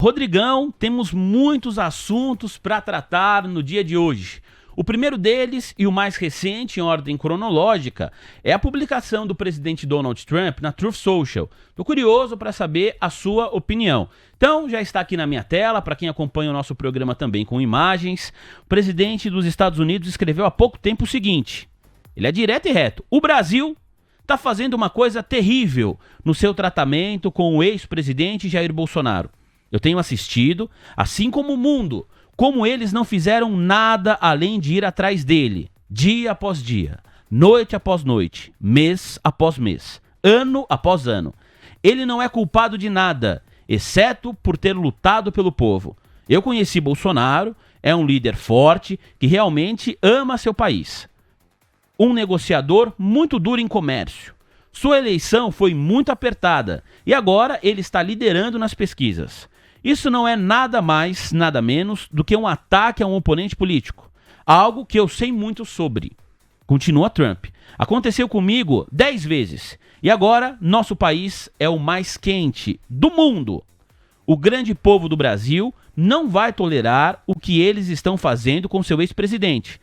Rodrigão, temos muitos assuntos para tratar no dia de hoje. O primeiro deles, e o mais recente em ordem cronológica, é a publicação do presidente Donald Trump na Truth Social. Estou curioso para saber a sua opinião. Então, já está aqui na minha tela, para quem acompanha o nosso programa também com imagens. O presidente dos Estados Unidos escreveu há pouco tempo o seguinte, ele é direto e reto: o Brasil está fazendo uma coisa terrível no seu tratamento com o ex-presidente Jair Bolsonaro. Eu tenho assistido, assim como o mundo, como eles não fizeram nada além de ir atrás dele, dia após dia, noite após noite, mês após mês, ano após ano. Ele não é culpado de nada, exceto por ter lutado pelo povo. Eu conheci Bolsonaro, é um líder forte que realmente ama seu país. Um negociador muito duro em comércio. Sua eleição foi muito apertada e agora ele está liderando nas pesquisas. Isso não é nada mais, nada menos do que um ataque a um oponente político. Algo que eu sei muito sobre. Continua Trump. Aconteceu comigo 10 vezes. E agora, nosso país é o mais quente do mundo. O grande povo do Brasil não vai tolerar o que eles estão fazendo com seu ex-presidente.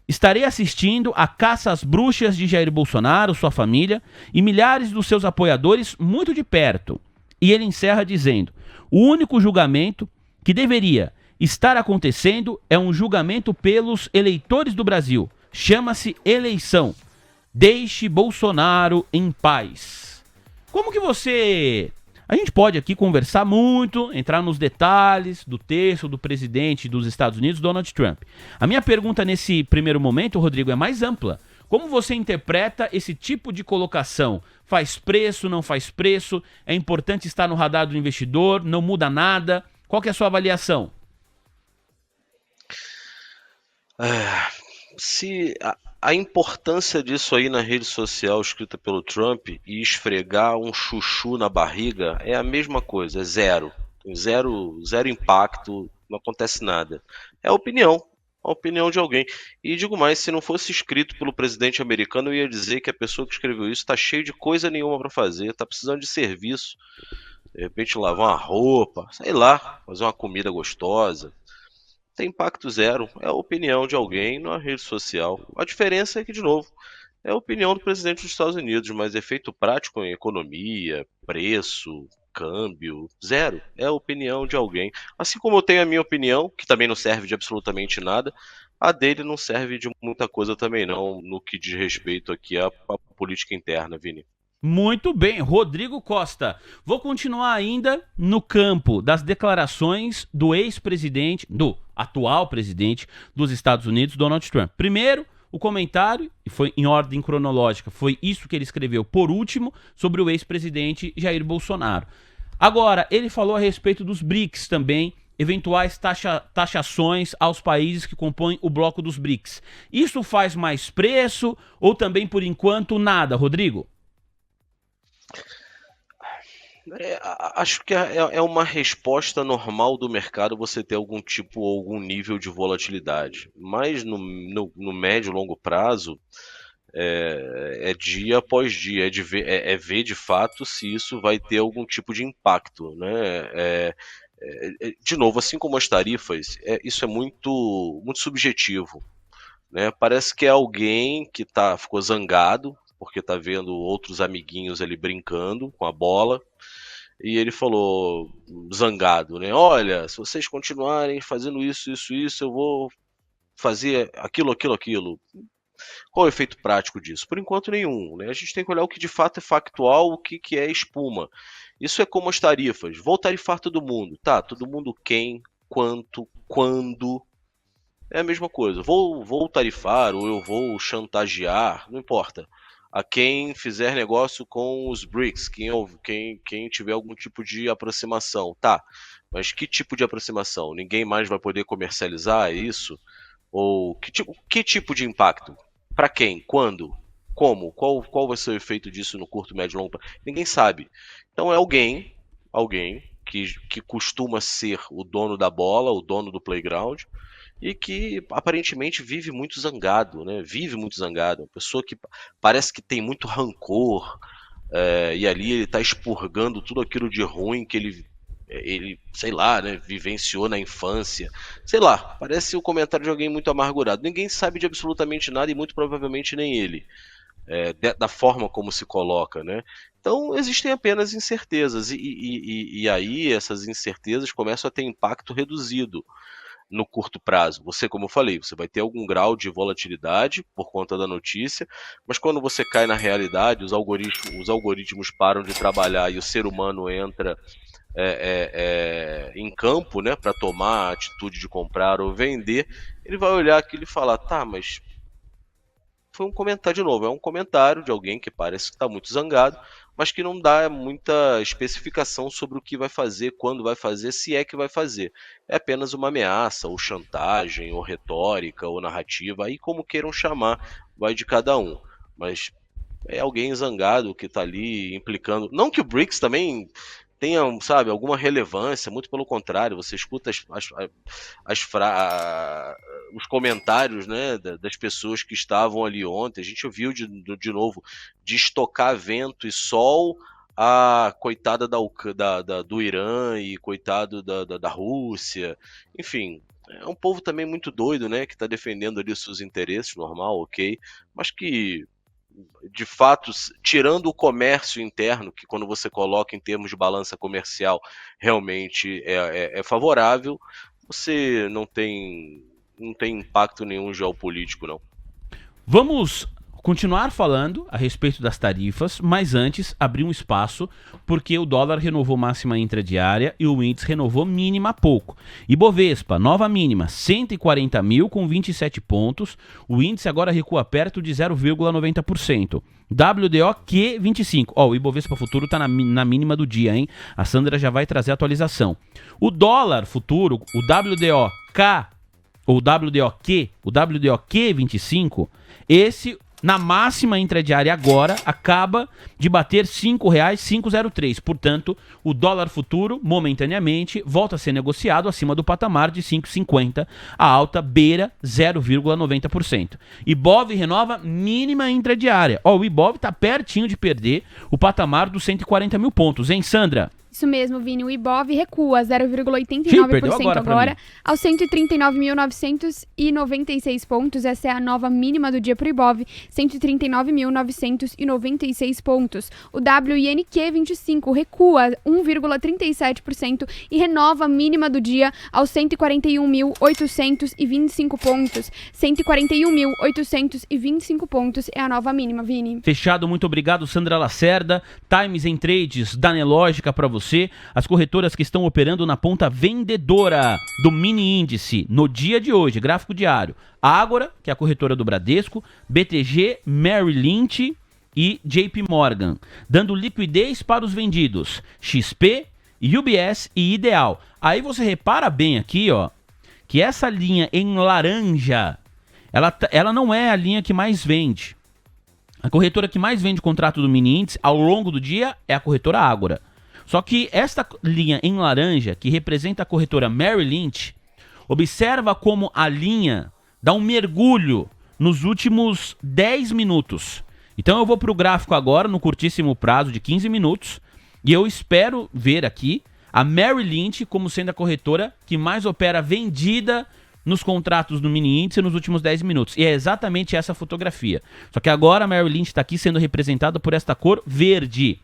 Estarei assistindo a caça às bruxas de Jair Bolsonaro, sua família e milhares dos seus apoiadores muito de perto. E ele encerra dizendo: o único julgamento que deveria estar acontecendo é um julgamento pelos eleitores do Brasil. Chama-se eleição. Deixe Bolsonaro em paz. Como que você... A gente pode aqui conversar muito, entrar nos detalhes do texto do presidente dos Estados Unidos, Donald Trump. A minha pergunta nesse primeiro momento, Rodrigo, é mais ampla. Como você interpreta esse tipo de colocação? Faz preço, não faz preço? É importante estar no radar do investidor? Não muda nada? Qual que é a sua avaliação? Se a importância disso aí na rede social escrita pelo Trump e esfregar um chuchu na barriga é a mesma coisa, é zero. Tem zero impacto, não acontece nada. É a opinião de alguém. E digo mais, se não fosse escrito pelo presidente americano, eu ia dizer que a pessoa que escreveu isso está cheio de coisa nenhuma para fazer, está precisando de serviço. De repente lavar uma roupa, sei lá, fazer uma comida gostosa. Tem impacto zero, é a opinião de alguém na rede social. A diferença é que, de novo, é a opinião do presidente dos Estados Unidos, mas efeito prático em economia, preço, câmbio, zero. É a opinião de alguém. Assim como eu tenho a minha opinião, que também não serve de absolutamente nada, a dele não serve de muita coisa também não, no que diz respeito aqui à política interna, Vini. Muito bem, Rodrigo Costa. Vou continuar ainda no campo das declarações do ex-presidente, do atual presidente dos Estados Unidos, Donald Trump. Primeiro, o comentário, e foi em ordem cronológica, foi isso que ele escreveu por último, sobre o ex-presidente Jair Bolsonaro. Agora, ele falou a respeito dos BRICS também, eventuais taxações aos países que compõem o bloco dos BRICS. Isso faz mais preço ou também, por enquanto, nada, Rodrigo? Acho que é uma resposta normal do mercado você ter algum tipo ou algum nível de volatilidade. Mas no médio e longo prazo, é dia após dia, é ver de fato se isso vai ter algum tipo de impacto, né? De novo, assim como as tarifas, isso é muito subjetivo, né? Parece que é alguém que ficou zangado porque está vendo outros amiguinhos ali brincando com a bola. E ele falou, zangado, né? Olha, se vocês continuarem fazendo isso, eu vou fazer aquilo. Qual é o efeito prático disso? Por enquanto, nenhum, né? A gente tem que olhar o que de fato é factual, o que é espuma. Isso é como as tarifas. Vou tarifar todo mundo. Tá, todo mundo quem, quanto, quando. É a mesma coisa. Vou tarifar ou eu vou chantagear, não importa. A quem fizer negócio com os BRICS, quem tiver algum tipo de aproximação. Tá, mas que tipo de aproximação? Ninguém mais vai poder comercializar isso? Ou que tipo de impacto? Para quem? Quando? Como? Qual vai ser o efeito disso no curto, médio e longo prazo? Ninguém sabe. Então é alguém que costuma ser o dono da bola, o dono do playground, e que aparentemente vive muito zangado, né? Vive muito zangado, uma pessoa que parece que tem muito rancor, e ali ele está expurgando tudo aquilo de ruim que ele ele, sei lá, né, vivenciou na infância. Sei lá, parece o comentário de alguém muito amargurado. Ninguém sabe de absolutamente nada e muito provavelmente nem ele. Da forma como se coloca, né? Então existem apenas incertezas e aí essas incertezas começam a ter impacto reduzido no curto prazo. Você, como eu falei, você vai ter algum grau de volatilidade por conta da notícia, mas quando você cai na realidade, os algoritmos param de trabalhar e o ser humano entra em campo, né, para tomar a atitude de comprar ou vender, ele vai olhar aquilo e falar, tá, mas foi um comentário de novo, é um comentário de alguém que parece que está muito zangado, mas que não dá muita especificação sobre o que vai fazer, quando vai fazer, se é que vai fazer. É apenas uma ameaça, ou chantagem, ou retórica, ou narrativa, aí como queiram chamar, vai de cada um. Mas é alguém zangado que está ali implicando. Não que o BRICS também tenha, sabe, alguma relevância, muito pelo contrário, você escuta os comentários, né, das pessoas que estavam ali ontem, a gente ouviu de novo de estocar vento e sol a coitada do Irã e coitado da Rússia, enfim, é um povo também muito doido, né, que está defendendo ali os seus interesses, normal, ok, mas que de fato, tirando o comércio interno, que quando você coloca em termos de balança comercial realmente é favorável, você não tem impacto nenhum geopolítico, não. Vamos continuar falando a respeito das tarifas, mas antes abrir um espaço, porque o dólar renovou máxima intradiária e o índice renovou mínima há pouco. Ibovespa, nova mínima, 140 mil com 27 pontos, o índice agora recua perto de 0,90%. WDOQ 25. Ó, o Ibovespa futuro tá na mínima do dia, hein? A Sandra já vai trazer a atualização. O dólar futuro, o WDOK, ou WDOQ 25, esse na máxima intradiária agora acaba de bater R$ 5,503. Portanto, o dólar futuro, momentaneamente, volta a ser negociado acima do patamar de 5,50. A alta beira 0,90%. Ibov renova mínima intradiária. Ó, o Ibov está pertinho de perder o patamar dos 140 mil pontos, hein, Sandra? Isso mesmo, Vini. O Ibov recua 0,89% agora aos 139.996 pontos. Essa é a nova mínima do dia para o Ibov, 139.996 pontos. O WINQ 25 recua 1,37% e renova a mínima do dia aos 141.825 pontos. 141.825 pontos é a nova mínima, Vini. Fechado, muito obrigado, Sandra Lacerda. Times and Trades da Nelógica para você. As corretoras que estão operando na ponta vendedora do mini índice no dia de hoje, gráfico diário. Ágora, que é a corretora do Bradesco, BTG, Merrill Lynch e JP Morgan, dando liquidez para os vendidos, XP, UBS e Ideal. Aí você repara bem aqui, ó, que essa linha em laranja, ela não é a linha que mais vende. A corretora que mais vende contrato do mini índice ao longo do dia é a corretora Ágora. Só que esta linha em laranja, que representa a corretora Merrill Lynch, observa como a linha dá um mergulho nos últimos 10 minutos. Então eu vou para o gráfico agora, no curtíssimo prazo de 15 minutos, e eu espero ver aqui a Merrill Lynch como sendo a corretora que mais opera vendida nos contratos do mini índice nos últimos 10 minutos. E é exatamente essa fotografia. Só que agora a Merrill Lynch está aqui sendo representada por esta cor verde.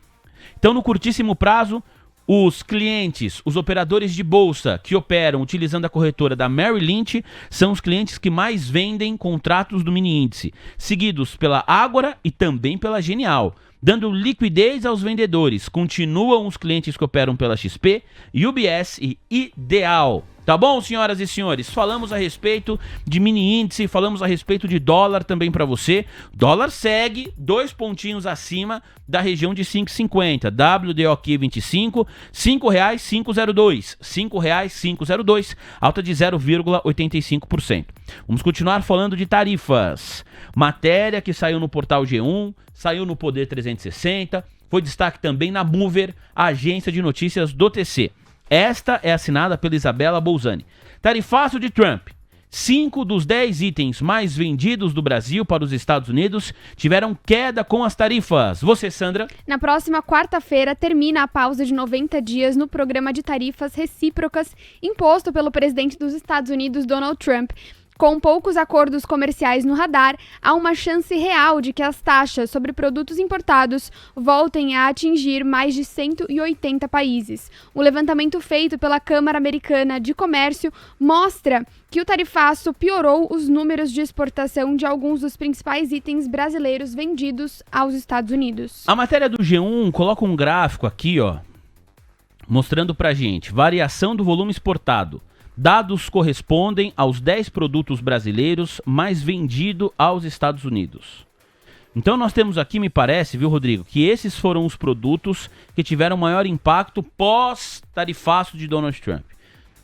Então, no curtíssimo prazo, os clientes, os operadores de bolsa que operam utilizando a corretora da Merrill Lynch são os clientes que mais vendem contratos do mini índice, seguidos pela Ágora e também pela Genial. Dando liquidez aos vendedores, continuam os clientes que operam pela XP, UBS e Ideal. Tá bom, senhoras e senhores? Falamos a respeito de mini índice, falamos a respeito de dólar também para você. Dólar segue 2 pontinhos acima da região de 5,50. WDOQ 25, R$ 5,502. R$ 5,502, alta de 0,85%. Vamos continuar falando de tarifas. Matéria que saiu no portal G1, saiu no Poder 360, foi destaque também na Mover, a agência de notícias do TC. Esta é assinada pela Isabela Bolzani. Tarifaço de Trump. 5 dos 10 itens mais vendidos do Brasil para os Estados Unidos tiveram queda com as tarifas. Você, Sandra? Na próxima quarta-feira, termina a pausa de 90 dias no programa de tarifas recíprocas imposto pelo presidente dos Estados Unidos, Donald Trump. Com poucos acordos comerciais no radar, há uma chance real de que as taxas sobre produtos importados voltem a atingir mais de 180 países. O levantamento feito pela Câmara Americana de Comércio mostra que o tarifaço piorou os números de exportação de alguns dos principais itens brasileiros vendidos aos Estados Unidos. A matéria do G1 coloca um gráfico aqui, ó, mostrando pra gente variação do volume exportado. Dados correspondem aos 10 produtos brasileiros mais vendidos aos Estados Unidos. Então nós temos aqui, me parece, viu, Rodrigo, que esses foram os produtos que tiveram maior impacto pós-tarifaço de Donald Trump.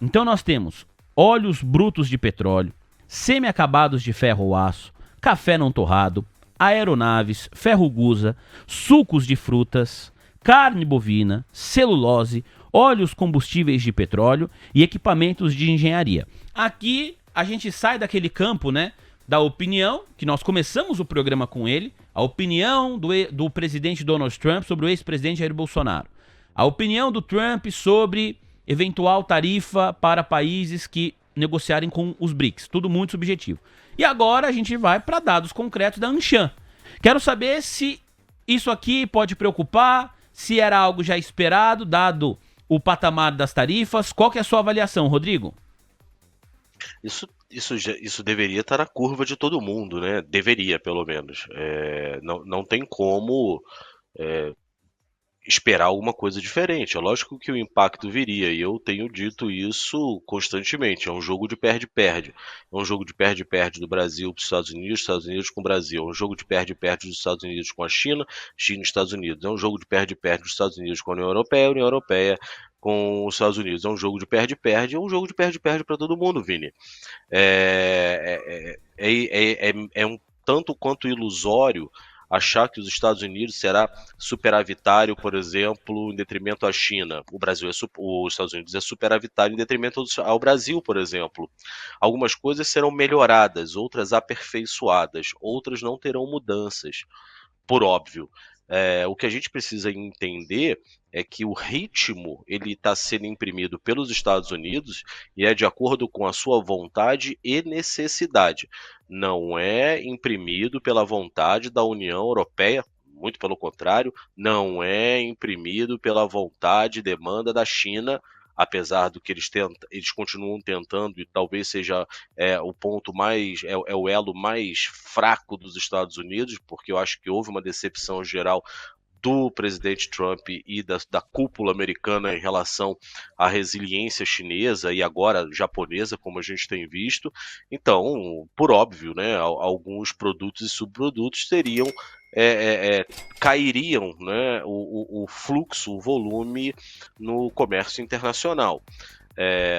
Então nós temos óleos brutos de petróleo, semi-acabados de ferro ou aço, café não torrado, aeronaves, ferro gusa, sucos de frutas, carne bovina, celulose, óleos combustíveis de petróleo e equipamentos de engenharia. Aqui a gente sai daquele campo, né, da opinião, que nós começamos o programa com ele, a opinião do presidente Donald Trump sobre o ex-presidente Jair Bolsonaro. A opinião do Trump sobre eventual tarifa para países que negociarem com os BRICS. Tudo muito subjetivo. E agora a gente vai para dados concretos da Anshan. Quero saber se isso aqui pode preocupar, se era algo já esperado, dado o patamar das tarifas. Qual que é a sua avaliação, Rodrigo? Isso deveria estar na curva de todo mundo, né? Deveria, pelo menos. Não tem como esperar alguma coisa diferente. É lógico que o impacto viria, e eu tenho dito isso constantemente. É um jogo de perde-perde. É um jogo de perde-perde do Brasil para os Estados Unidos com o Brasil. É um jogo de perde-perde dos Estados Unidos com a China, China e Estados Unidos. É um jogo de perde-perde dos Estados Unidos com a União Europeia com os Estados Unidos. É um jogo de perde-perde, é um jogo de perde-perde para todo mundo, Vini. É um tanto quanto ilusório achar que os Estados Unidos será superavitário, por exemplo, em detrimento à China. Os Estados Unidos é superavitário em detrimento ao Brasil, por exemplo. Algumas coisas serão melhoradas, outras aperfeiçoadas, outras não terão mudanças, por óbvio. O que a gente precisa entender é que o ritmo ele está sendo imprimido pelos Estados Unidos e é de acordo com a sua vontade e necessidade. Não é imprimido pela vontade da União Europeia, muito pelo contrário, não é imprimido pela vontade e demanda da China, apesar do que eles continuam tentando, e talvez seja o ponto mais, o elo mais fraco dos Estados Unidos, porque eu acho que houve uma decepção geral do presidente Trump e da cúpula americana em relação à resiliência chinesa e agora japonesa, como a gente tem visto. Então, por óbvio, né, alguns produtos e subprodutos cairiam, né, o fluxo, o volume no comércio internacional.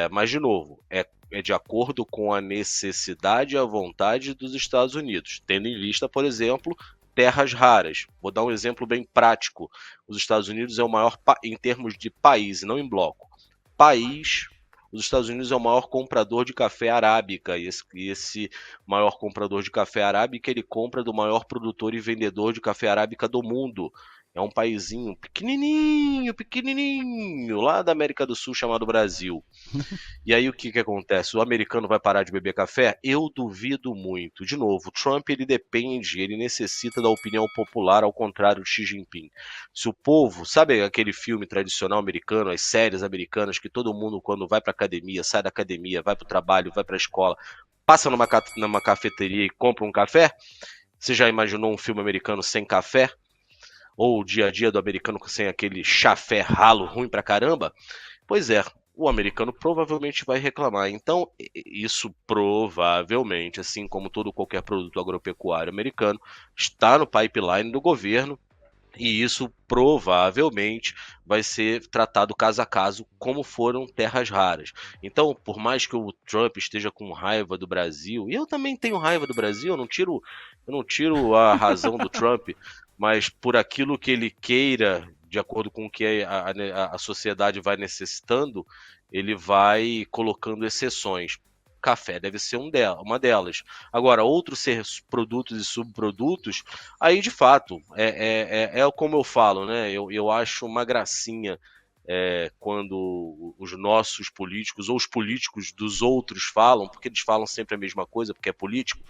Mas, de novo, é de acordo com a necessidade e a vontade dos Estados Unidos, tendo em vista, por exemplo, terras raras. Vou dar um exemplo bem prático. Os Estados Unidos é o maior, em termos de país, não em bloco. Os Estados Unidos é o maior comprador de café arábica, e esse maior comprador de café arábica, ele compra do maior produtor e vendedor de café arábica do mundo. É um paizinho pequenininho, lá da América do Sul, chamado Brasil. E aí o que acontece? O americano vai parar de beber café? Eu duvido muito. De novo, Trump ele necessita da opinião popular, ao contrário de Xi Jinping. Se o povo, sabe aquele filme tradicional americano, as séries americanas, que todo mundo quando vai para academia, sai da academia, vai para o trabalho, vai para a escola, passa numa cafeteria e compra um café? Você já imaginou um filme americano sem café? Ou o dia a dia do americano sem aquele chafé ralo ruim pra caramba? Pois é, o americano provavelmente vai reclamar. Então, isso provavelmente, assim como qualquer produto agropecuário americano, está no pipeline do governo, e isso provavelmente vai ser tratado caso a caso, como foram terras raras. Então, por mais que o Trump esteja com raiva do Brasil, e eu também tenho raiva do Brasil, eu não tiro a razão do Trump, mas por aquilo que ele queira, de acordo com o que a sociedade vai necessitando, ele vai colocando exceções. café deve ser uma delas. Agora, outros produtos e subprodutos, aí de fato, é como eu falo, né? Eu acho uma gracinha quando os nossos políticos ou os políticos dos outros falam, porque eles falam sempre a mesma coisa, porque é político,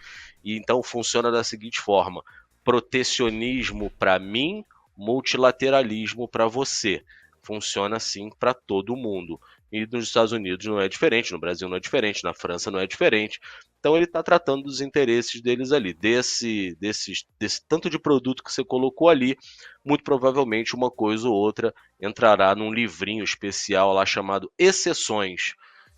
e então funciona da seguinte forma: protecionismo para mim, multilateralismo para você. Funciona assim para todo mundo. E nos Estados Unidos não é diferente, no Brasil não é diferente, na França não é diferente. Então ele está tratando dos interesses deles ali, desse tanto de produto que você colocou ali, muito provavelmente uma coisa ou outra entrará num livrinho especial lá chamado Exceções.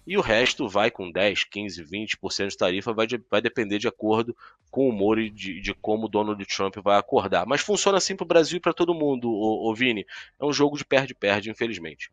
E o resto vai com 10, 15, 20% de tarifa, vai depender de acordo com o humor e de como o Donald Trump vai acordar. Mas funciona assim para o Brasil e para todo mundo, ô Vini. É um jogo de perde-perde, infelizmente.